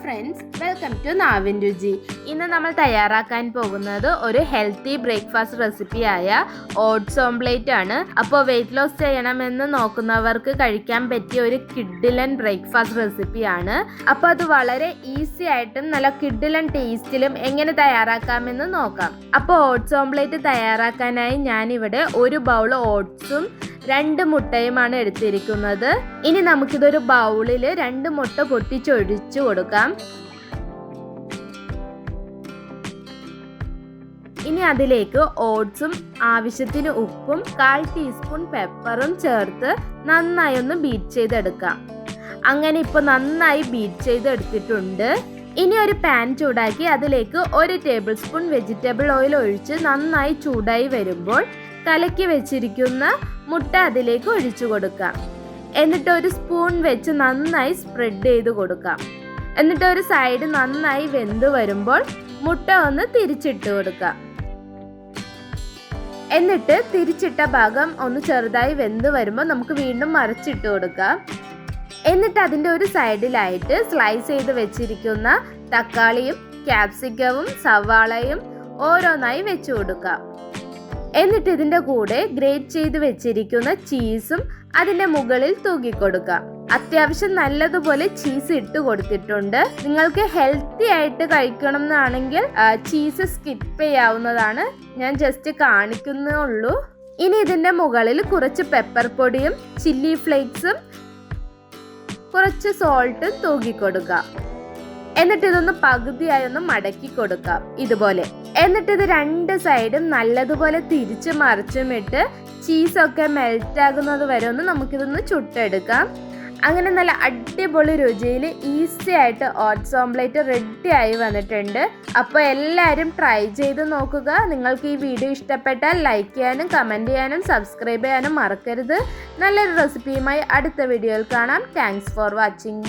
Friends, welcome to നാവിൻ രുചി. ഇന്ന് നമ്മൾ തയ്യാറാക്കാൻ പോകുന്നത് ഒരു ഹെൽത്തി ബ്രേക്ക്ഫാസ്റ്റ് റെസിപ്പിയായ ഓട്സ് ഓംപ്ലേറ്റ് ആണ്. അപ്പോൾ വെയിറ്റ് ലോസ് ചെയ്യണമെന്ന് നോക്കുന്നവർക്ക് കഴിക്കാൻ പറ്റിയ ഒരു കിഡിലൻ ബ്രേക്ക്ഫാസ്റ്റ് റെസിപ്പിയാണ്. അപ്പോൾ അത് വളരെ ഈസി ആയിട്ടും നല്ല കിഡിലൻ ടേസ്റ്റിലും എങ്ങനെ തയ്യാറാക്കാമെന്ന് നോക്കാം. അപ്പോൾ ഓട്സ് ഓംപ്ലേറ്റ് തയ്യാറാക്കാനായി ഞാനിവിടെ ഒരു ബൗൾ ഓട്സും 2 മുട്ടയുമാണ് എടുത്തിരിക്കുന്നത്. ഇനി നമുക്കിതൊരു ബൗളിൽ 2 മുട്ട പൊട്ടിച്ചൊഴിച്ചു കൊടുക്കാം. ഇനി അതിലേക്ക് ഓട്സും ആവശ്യത്തിന് ഉപ്പും 1/4 ടീസ്പൂൺ പെപ്പറും ചേർത്ത് നന്നായി ഒന്ന് ബീറ്റ് ചെയ്തെടുക്കാം. അങ്ങനെ ഇപ്പോൾ നന്നായി ബീറ്റ് ചെയ്തെടുത്തിട്ടുണ്ട്. ഇനി ഒരു പാൻ ചൂടാക്കി അതിലേക്ക് 1 ടേബിൾ സ്പൂൺ വെജിറ്റബിൾ ഓയിൽ ഒഴിച്ച് നന്നായി ചൂടായി വരുമ്പോൾ കലക്കി വെച്ചിരിക്കുന്ന മുട്ട അതിലേക്ക് ഒഴിച്ചു കൊടുക്കാം. എന്നിട്ട് ഒരു സ്പൂൺ വെച്ച് നന്നായി സ്പ്രെഡ് ചെയ്ത് കൊടുക്കാം. എന്നിട്ട് ഒരു സൈഡ് നന്നായി വെന്ത് വരുമ്പോൾ മുട്ട ഒന്ന് തിരിച്ചിട്ട് കൊടുക്കാം. എന്നിട്ട് തിരിച്ചിട്ട ഭാഗം ഒന്ന് ചെറുതായി വെന്ത് വരുമ്പോൾ നമുക്ക് വീണ്ടും മറിച്ചിട്ട് കൊടുക്കാം. എന്നിട്ട് അതിൻ്റെ ഒരു സൈഡിലായിട്ട് സ്ലൈസ് ചെയ്ത് വെച്ചിരിക്കുന്ന തക്കാളിയും ക്യാപ്സിക്കവും സവാളയും ഓരോന്നായി വെച്ച് കൊടുക്കാം. എന്നിട്ട് ഇതിൻ്റെ കൂടെ ഗ്രേറ്റ് ചെയ്ത് വെച്ചിരിക്കുന്ന ചീസും അതിൻ്റെ മുകളിൽ തൂക്കിക്കൊടുക്കാം. അത്യാവശ്യം നല്ലതുപോലെ ചീസ് ഇട്ട് കൊടുത്തിട്ടുണ്ട്. നിങ്ങൾക്ക് ഹെൽത്തി ആയിട്ട് കഴിക്കണം എന്നാണെങ്കിൽ ചീസ് സ്കിപ്പ് ചെയ്യാവുന്നതാണ്. ഞാൻ ജസ്റ്റ് കാണിക്കുന്നേ ഉള്ളൂ. ഇനി ഇതിൻ്റെ മുകളിൽ കുറച്ച് പെപ്പർ പൊടിയും ചില്ലി ഫ്ലേക്സും കുറച്ച് സോൾട്ടും തൂക്കിക്കൊടുക്കാം. എന്നിട്ട് ഇതൊന്ന് പകുതിയായി ഒന്ന് മടക്കി കൊടുക്കാം ഇതുപോലെ. എന്നിട്ട് ഇത് 2 സൈഡും നല്ലതുപോലെ തിരിച്ച് മറിച്ചും ഇട്ട് ചീസൊക്കെ മെൽറ്റ് ആകുന്നത് വരെ ഒന്ന് നമുക്കിതൊന്ന് ചുട്ടെടുക്കാം. അങ്ങനെ നല്ല അടിപൊളി രുചിയിൽ ഈസി ആയിട്ട് ഓട്സ് ഓംപ്ലേറ്റ് റെഡി ആയി വന്നിട്ടുണ്ട്. അപ്പോൾ എല്ലാവരും ട്രൈ ചെയ്ത് നോക്കുക. നിങ്ങൾക്ക് ഈ വീഡിയോ ഇഷ്ടപ്പെട്ടാൽ ലൈക്ക് ചെയ്യാനും കമൻറ്റ് ചെയ്യാനും സബ്സ്ക്രൈബ് ചെയ്യാനും മറക്കരുത്. നല്ലൊരു റെസിപ്പിയുമായി അടുത്ത വീഡിയോയിൽ കാണാം. Thanks for watching.